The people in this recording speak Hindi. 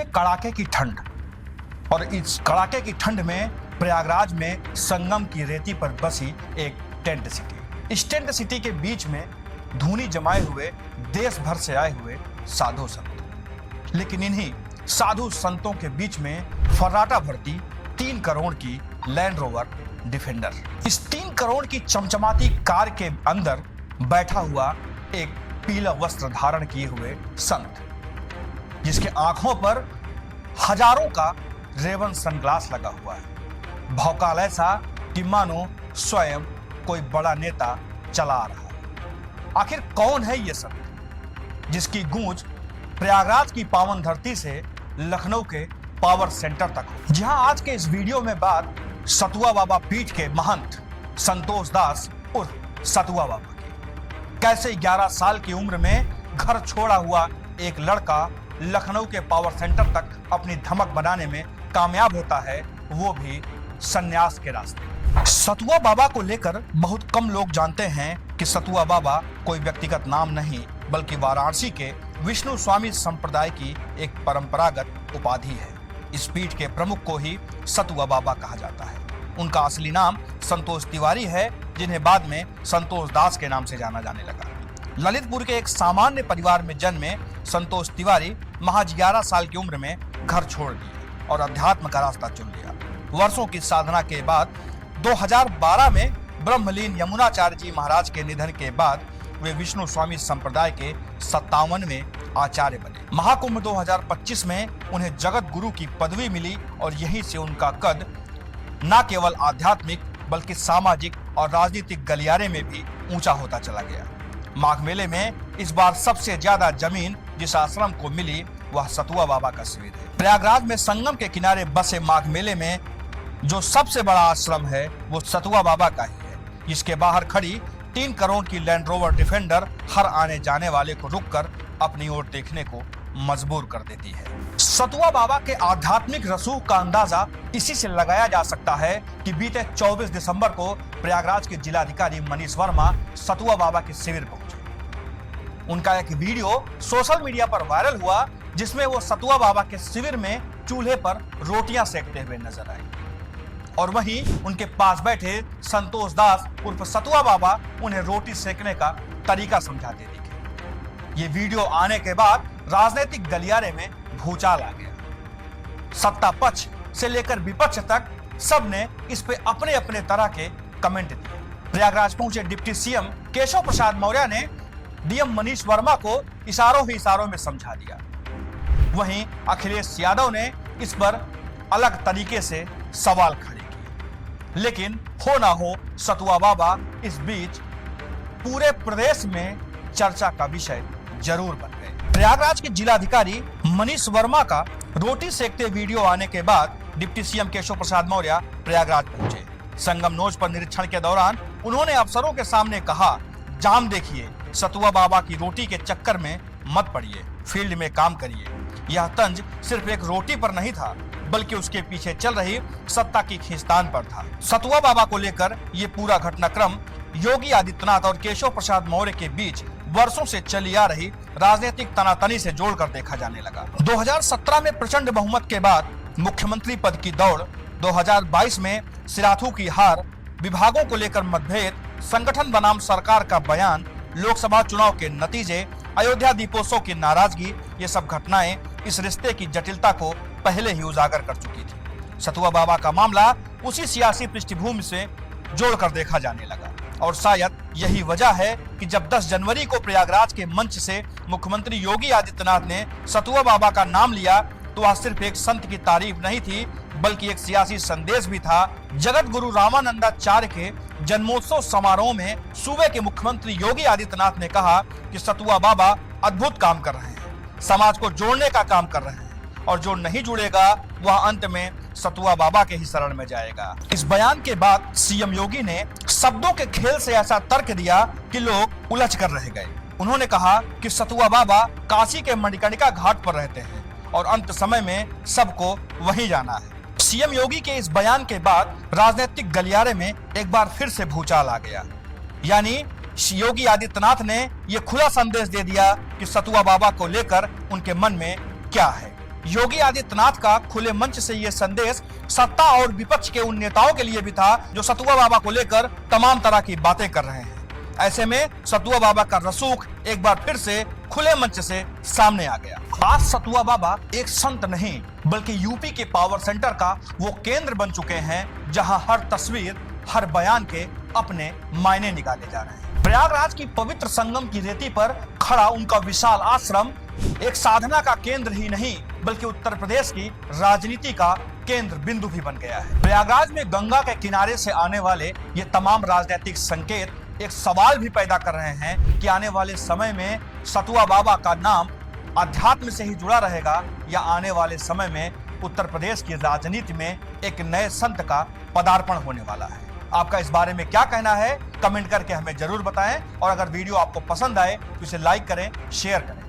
कड़ाके की ठंड, और इस कड़ाके की ठंड में प्रयागराज में संगम की रेती पर बसी एक टेंट सिटी। इस टेंट सिटी के बीच में धूनी जमाए हुए देश भर से आए हुए साधु संत, लेकिन इन्हीं साधु संतों के बीच में फर्राटा भरती 3 करोड़ की लैंड रोवर डिफेंडर। इस 3 करोड़ की चमचमाती कार के अंदर बैठा हुआ एक पीला वस्त्र धारण किए हुए संत, जिसके आंखों पर हजारों का रेवन सनग्लास लगा हुआ है। भौकाल ऐसा कि मानो स्वयं कोई बड़ा नेता चला आ रहा है। आखिर कौन है ये संत, जिसकी गूंज प्रयागराज की पावन धरती से लखनऊ के पावर सेंटर तक हो। जहां आज के इस वीडियो में बात सतुआ बाबा पीठ के महंत संतोष दास उर्फ सतुआ बाबा की। कैसे 11 साल की उम्र में घर छोड़ा हुआ एक लड़का लखनऊ के पावर सेंटर तक अपनी धमक बनाने में कामयाब होता है, वो भी संन्यास के रास्ते। सतुआ बाबा को लेकर बहुत कम लोग जानते हैं कि सतुआ बाबा कोई व्यक्तिगत नाम नहीं, बल्कि वाराणसी के विष्णु स्वामी संप्रदाय की एक परंपरागत उपाधि है। इस पीठ के प्रमुख को ही सतुआ बाबा कहा जाता है। उनका असली नाम संतोष तिवारी है, जिन्हें बाद में संतोष दास के नाम से जाना जाने लगा। ललितपुर के एक सामान्य परिवार में जन्मे संतोष तिवारी महज 11 साल की उम्र में घर छोड़ दिए और अध्यात्म का रास्ता चुन लिया। वर्षों की साधना के बाद 2012 में ब्रह्मलीन यमुनाचार्य जी महाराज के निधन के बाद वे विष्णु स्वामी संप्रदाय के 57वें आचार्य बने। महाकुंभ 2025 में उन्हें जगत गुरु की पदवी मिली और यहीं से उनका कद न केवल आध्यात्मिक बल्कि सामाजिक और राजनीतिक गलियारे में भी ऊंचा होता चला गया। माघ मेले में इस बार सबसे ज्यादा जमीन जिस आश्रम को मिली वह सतुआ बाबा का शिविर है। प्रयागराज में संगम के किनारे बसे माघ मेले में जो सबसे बड़ा आश्रम है वो सतुआ बाबा का ही है, जिसके बाहर खड़ी 3 करोड़ की लैंड रोवर डिफेंडर हर आने जाने वाले को रुककर अपनी ओर देखने को मजबूर कर देती है। सतुआ बाबा के आध्यात्मिक रसूख का अंदाजा इसी से लगाया जा सकता है कि बीते 24 दिसंबर को प्रयागराज के जिलाधिकारी मनीष वर्मा सतुआ बाबा के शिविर पहुंचे। उनका एक वीडियो सोशल मीडिया पर वायरल हुआ, जिसमें वो सतुआ बाबा के शिविर में चूल्हे पर रोटियां सेकते हुए नजर आए और वहीं उनके पास बैठे संतोष दास उर्फ सतुआ बाबा उन्हें रोटी सेकने का तरीका समझाते दिखे। ये वीडियो आने के बाद राजनीतिक गलियारे में भूचाल आ गया। सत्ता पक्ष से लेकर विपक्ष तक सबने इस पे अपने अपने तरह के कमेंट दिए। प्रयागराज पहुंचे डिप्टी सीएम केशव प्रसाद मौर्य ने डीएम मनीष वर्मा को इशारों ही इशारों में समझा दिया। वहीं अखिलेश यादव ने इस पर अलग तरीके से सवाल खड़े किए, लेकिन हो ना हो सतुआ बाबा इस बीच पूरे प्रदेश में चर्चा का विषय जरूर बन गए। प्रयागराज के जिलाधिकारी मनीष वर्मा का रोटी सेकते वीडियो आने के बाद डिप्टी सीएम केशव प्रसाद मौर्य प्रयागराज पहुंचे। संगम नोज पर निरीक्षण के दौरान उन्होंने अफसरों के सामने कहा, जाम देखिए, सतुआ बाबा की रोटी के चक्कर में मत पड़िए, फील्ड में काम करिए। यह तंज सिर्फ एक रोटी पर नहीं था, बल्कि उसके पीछे चल रही सत्ता की खींचतान पर था। सतुआ बाबा को लेकर ये पूरा घटनाक्रम योगी आदित्यनाथ और केशव प्रसाद मौर्य के बीच वर्षों से चली आ रही राजनीतिक तनातनी से जोड़कर देखा जाने लगा। 2017 में प्रचंड बहुमत के बाद मुख्यमंत्री पद की दौड़, 2022 में सिराथू की हार, विभागों को लेकर मतभेद, संगठन बनाम सरकार का बयान, लोकसभा चुनाव के नतीजे, अयोध्या दीपोत्सव की नाराजगी, ये सब घटनाएं इस रिश्ते की जटिलता को पहले ही उजागर कर चुकी थी। सतुआ बाबा का मामला उसी सियासी पृष्ठभूमि से जोड़कर देखा जाने लगा और शायद यही वजह है कि जब 10 जनवरी को प्रयागराज के मंच से मुख्यमंत्री योगी आदित्यनाथ ने सतुआ बाबा का नाम लिया तो वह सिर्फ एक संत की तारीफ नहीं थी, बल्कि एक सियासी संदेश भी था। जगत गुरु रामानंदाचार्य के जन्मोत्सव समारोह में सूबे के मुख्यमंत्री योगी आदित्यनाथ ने कहा कि सतुआ बाबा अद्भुत काम कर रहे हैं, समाज को जोड़ने का काम कर रहे हैं और जो नहीं जुड़ेगा वह अंत में सतुआ बाबा के ही शरण में जाएगा। इस बयान के बाद सीएम योगी ने शब्दों के खेल से ऐसा तर्क दिया कि लोग उलझ कर रह गए। उन्होंने कहा कि सतुआ बाबा काशी के मणिकर्णिका घाट पर रहते हैं और अंत समय में सबको वहीं जाना है। सीएम योगी के इस बयान के बाद राजनीतिक गलियारे में एक बार फिर से भूचाल आ गया, यानी योगी आदित्यनाथ ने यह खुला संदेश दे दिया कि सतुआ बाबा को लेकर उनके मन में क्या है। योगी आदित्यनाथ का खुले मंच से यह संदेश सत्ता और विपक्ष के उन नेताओं के लिए भी था जो सतुआ बाबा को लेकर तमाम तरह की बातें कर रहे हैं। ऐसे में सतुआ बाबा का रसूख एक बार फिर से खुले मंच से सामने आ गया। आज सतुआ बाबा एक संत नहीं बल्कि यूपी के पावर सेंटर का वो केंद्र बन चुके हैं जहां हर तस्वीर, हर बयान के अपने मायने निकाले जा रहे हैं। प्रयागराज की पवित्र संगम की रेती पर खड़ा उनका विशाल आश्रम एक साधना का केंद्र ही नहीं बल्कि उत्तर प्रदेश की राजनीति का केंद्र बिंदु भी बन गया है। प्रयागराज में गंगा के किनारे से आने वाले ये तमाम राजनीतिक संकेत एक सवाल भी पैदा कर रहे हैं कि आने वाले समय में सतुआ बाबा का नाम अध्यात्म से ही जुड़ा रहेगा या आने वाले समय में उत्तर प्रदेश की राजनीति में एक नए संत का पदार्पण होने वाला है। आपका इस बारे में क्या कहना है कमेंट करके हमें जरूर बताएं और अगर वीडियो आपको पसंद आए तो इसे लाइक करें, शेयर करें।